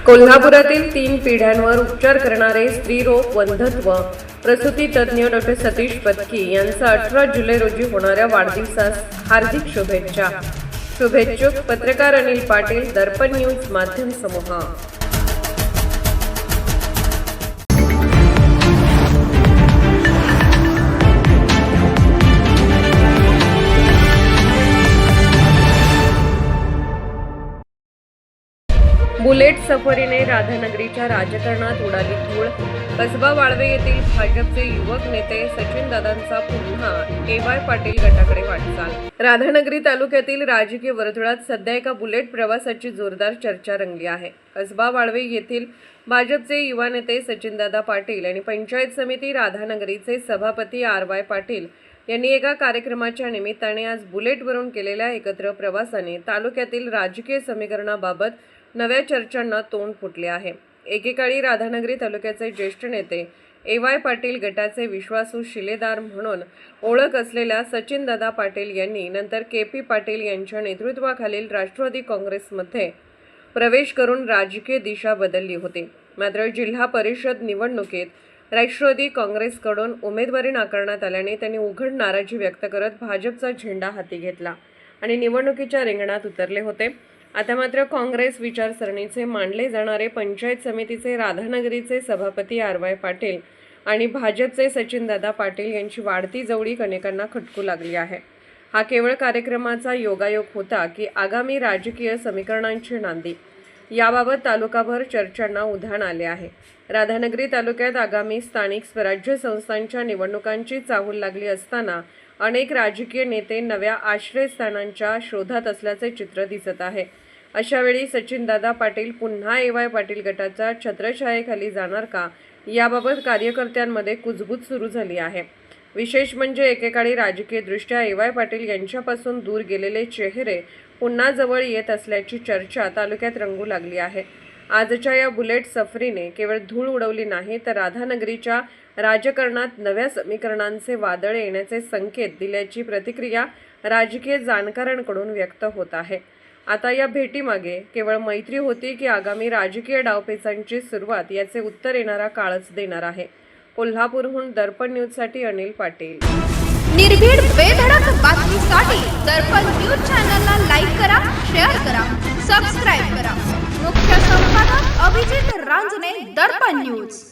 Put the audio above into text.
कोल्हापुरातील 3 पिढ्यांवर उपचार करणारे स्त्रीरोग वंध्यत्व प्रसूती तज्ज्ञ डॉ. सतीश पत्की यांचा 18 जुलै रोजी होणाऱ्या वाढदिवसास हार्दिक शुभेच्छा. शुभेच्छुक पत्रकार अनिल पाटील, दर्पण न्यूज माध्यम समूह. बुलेट सफरीने राधानगरीच्या राजकारणात उडाली धूळ. कसबा वाळवे येथील भाजपचे युवक नेते सचिनदादांचा पुन्हा ए.वाय. पाटील गटाकडे वाटचाल. राधानगरी तालुक्यातील राजकीय वर्तुळात सध्या एका बुलेट प्रवासाची जोरदार चर्चा रंगली आहे. कसबा वाळवे येथील भाजपचे युवा नेते सचिनदादा पाटील आणि पंचायत समिती राधानगरीचे सभापती आर.वाय. पाटील यांनी एका कार्यक्रमाच्या निमित्ताने आज बुलेटवरून केलेल्या एकत्र प्रवासाने तालुक्यातील राजकीय समीकरणाबाबत नव्या चर्चांना तोंड फुटले आहे. एकेकाळी राधानगरी तालुक्याचे ज्येष्ठ नेते ए.वाय. पाटील गटाचे विश्वासू शिलेदार म्हणून ओळख असलेल्या सचिनदादा पाटील यांनी नंतर के.पी. पाटील यांच्या नेतृत्वाखालील राष्ट्रवादी काँग्रेसमध्ये प्रवेश करून राजकीय दिशा बदलली होती. मात्र जिल्हा परिषद निवडणुकीत राष्ट्रवादी काँग्रेसकडून उमेदवारी नाकारण्यात आल्याने त्यांनी उघड नाराजी व्यक्त करत भाजपचा झेंडा हाती घेतला आणि निवडणुकीच्या रिंगणात उतरले होते. आता मात्र काँग्रेस विचारसरणीचे मानले जाणारे पंचायत समितीचे राधानगरीचे सभापती आर.वाय. पाटील आणि भाजपचे सचिनदादा पाटील यांची वाढती जवळीक अनेकांना खटकू लागली आहे. हा केवळ कार्यक्रमाचा योगायोग होता की आगामी राजकीय समीकरणांची नांदी, याबाबत तालुकाभर चर्चांना उधाण आले आहे. राधानगरी तालुक्यात आगामी स्थानिक स्वराज्य संस्थांच्या निवडणुकांची चाहूल लागली असताना अनेक राजकीय नेते नव्या आश्रयस्थानांच्या शोधात असल्याचे चित्र दिसत आहे. अशावेळी सचिनदादा पाटील पुन्हा ए.वाय. पाटील गटाच्या छत्रछायेखाली जाणार का, याबाबत कार्यकर्त्यांमध्ये कुजबूज सुरू झाली आहे. विशेष म्हणजे एकेकाळी राजकीयदृष्ट्या ए.वाय. पाटील यांच्यापासून दूर गेलेले चेहरे पुन्हा जवळ येत असल्याची चर्चा तालुक्यात रंगू लागली आहे. आजच्या या बुलेट सफरीने केवळ धूळ उडवली नाही, तर राधानगरीच्या राजकारणात नव्या समीकरणांचे वादळ येण्याचे संकेत दिल्याची प्रतिक्रिया राजकीय जाणकारांकडून व्यक्त होत आहे. आता या भेटीमागे केवळ मैत्री होती की आगामी राजकीय डावपेचांची सुरुवात, याचे उत्तर येणारा काळच देणार आहे. कोल्हापूरहून दर्पण न्यूजसाठी अनिल पाटील. निर्भीड बेधडक बातमीसाठी दर्पण न्यूज चॅनलला लाईक करा, शेअर करा, सबस्क्राईब करा. मुख्य संपादक अभिजित रांजणे, दर्पण न्यूज.